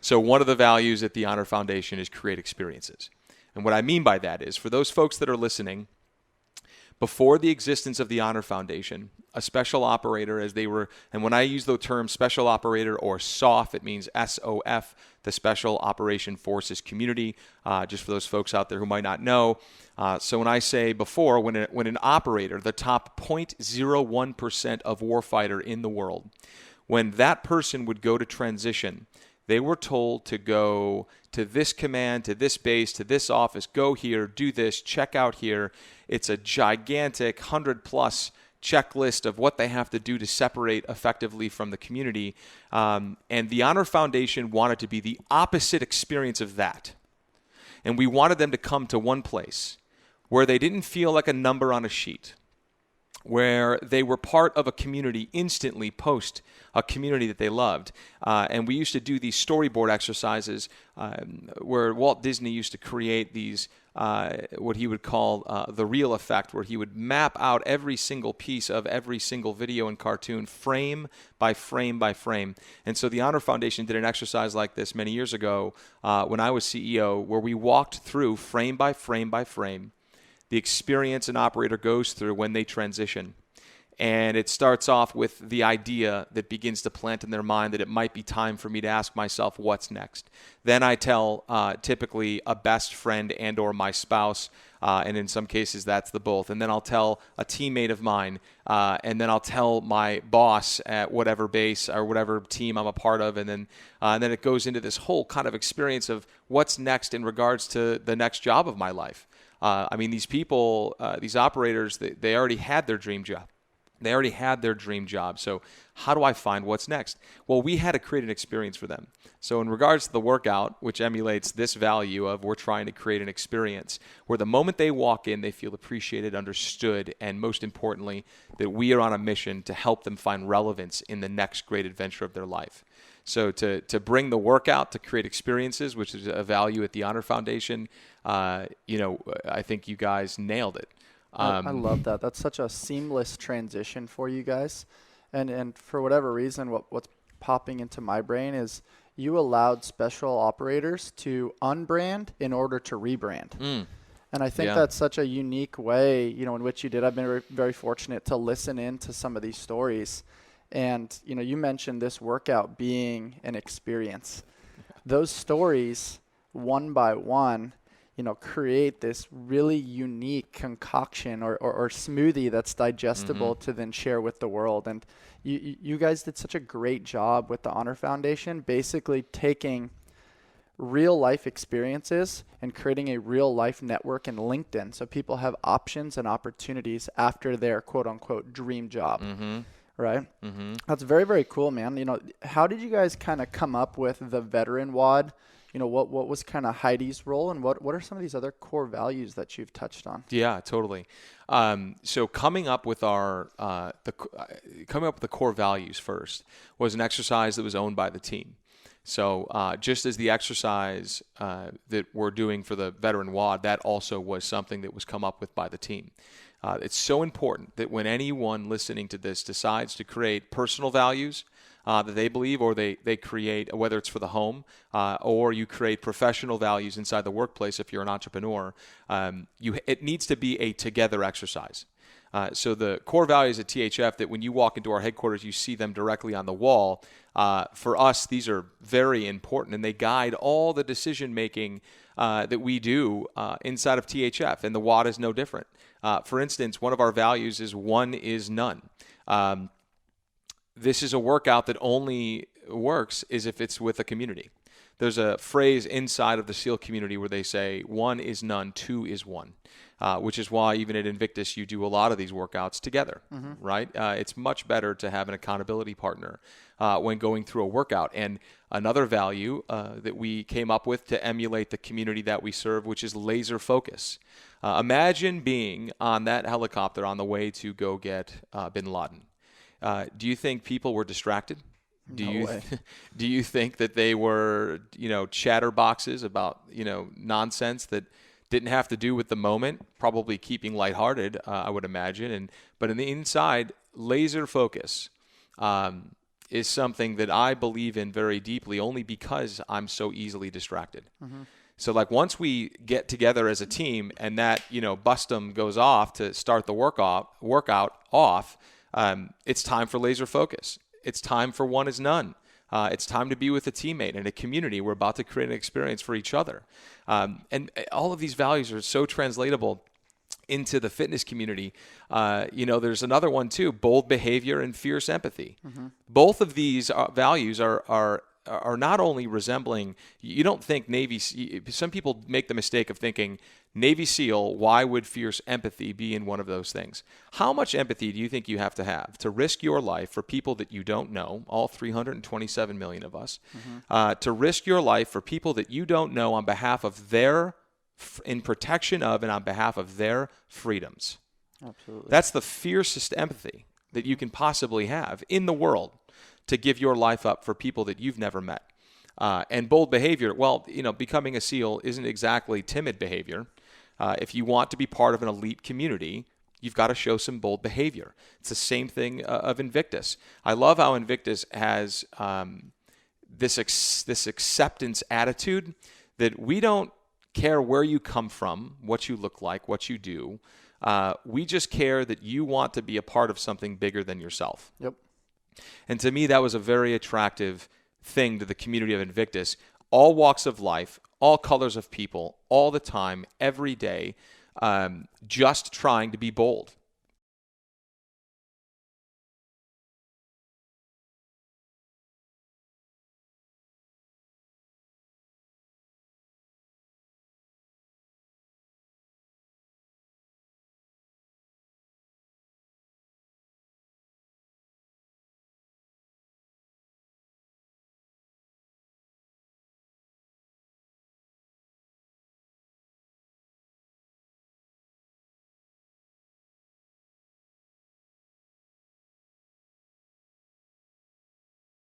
So one of the values at the Honor Foundation is create experiences. And what I mean by that is, for those folks that are listening, before the existence of the Honor Foundation, a special operator, as they were, and when I use the term special operator or SOF, it means SOF, the Special Operation Forces Community, just for those folks out there who might not know. So when I say before, when an operator, the top 0.01% of warfighter in the world, when that person would go to transition, they were told to go to this command, to this base, to this office, go here, do this, check out here. It's a gigantic 100-plus checklist of what they have to do to separate effectively from the community. And the Honor Foundation wanted to be the opposite experience of that. And we wanted them to come to one place where they didn't feel like a number on a sheet, where they were part of a community instantly post a community that they loved. And we used to do these storyboard exercises where Walt Disney used to create these, what he would call the reel effect, where he would map out every single piece of every single video and cartoon frame by frame by frame. And so the Honor Foundation did an exercise like this many years ago when I was CEO, where we walked through frame by frame by frame the experience an operator goes through when they transition. And it starts off with the idea that begins to plant in their mind that it might be time for me to ask myself what's next. Then I tell typically a best friend and or my spouse, and in some cases that's the both. And then I'll tell a teammate of mine, and then I'll tell my boss at whatever base or whatever team I'm a part of. And then it goes into this whole kind of experience of what's next in regards to the next job of my life. I mean, these people, these operators, they already had their dream job. They already had their dream job. So how do I find what's next? Well, we had to create an experience for them. So in regards to the workout, which emulates this value of we're trying to create an experience where the moment they walk in, they feel appreciated, understood, and most importantly, that we are on a mission to help them find relevance in the next great adventure of their life. So to bring the workout to create experiences, which is a value at the Honor Foundation, I think you guys nailed it. I love that. That's such a seamless transition for you guys. And for whatever reason, what's popping into my brain is you allowed special operators to unbrand in order to rebrand. And I think that's such a unique way, in which you did. I've been very, very fortunate to listen in to some of these stories. And, you mentioned this workout being an experience. Those stories, one by one, create this really unique concoction or smoothie that's digestible to then share with the world. And you guys did such a great job with the Honor Foundation, basically taking real life experiences and creating a real life network in LinkedIn so people have options and opportunities after their quote unquote dream job. Right? That's very, very cool, man. How did you guys kind of come up with the veteran WOD? What was kind of Heidi's role, and what are some of these other core values that you've touched on? Yeah, totally. So coming up with the core values first was an exercise that was owned by the team. So just as the exercise that we're doing for the veteran WOD, that also was something that was come up with by the team. It's so important that when anyone listening to this decides to create personal values that they believe, or they create, whether it's for the home or you create professional values inside the workplace if you're an entrepreneur, it needs to be a together exercise. So the core values at THF, that when you walk into our headquarters, you see them directly on the wall. For us, these are very important, and they guide all the decision-making that we do inside of THF, and the WOD is no different. For instance, one of our values is one is none. This is a workout that only works is if it's with a community. There's a phrase inside of the SEAL community where they say one is none, two is one. Which is why even at Invictus, you do a lot of these workouts together, right? It's much better to have an accountability partner when going through a workout. And another value that we came up with to emulate the community that we serve, which is laser focus. Imagine being on that helicopter on the way to go get bin Laden. Do you think people were distracted? Do you think that they were, chatterboxes about, nonsense that didn't have to do with the moment, probably keeping lighthearted, I would imagine. But in the inside, laser focus. is something that I believe in very deeply only because I'm so easily distracted. So like once we get together as a team and that, bustum goes off to start the workout off, it's time for laser focus. It's time for one is none. It's time to be with a teammate and a community. We're about to create an experience for each other. And all of these values are so translatable into the fitness community. There's another one too, bold behavior and fierce empathy. Both of these values are not only resembling, you don't think some people make the mistake of thinking Navy SEAL, why would fierce empathy be in one of those things? How much empathy do you think you have to risk your life for people that you don't know, all 327 million of us, to risk your life for people that you don't know on behalf of in protection of and on behalf of their freedoms? Absolutely. That's the fiercest empathy that you can possibly have in the world, to give your life up for people that you've never met. And bold behavior, becoming a SEAL isn't exactly timid behavior. If you want to be part of an elite community, you've got to show some bold behavior. It's the same thing of Invictus. I love how Invictus has this acceptance attitude that we don't care where you come from, what you look like, what you do. We just care that you want to be a part of something bigger than yourself. Yep. And to me, that was a very attractive thing to the community of Invictus. All walks of life, all colors of people, all the time, every day, just trying to be bold.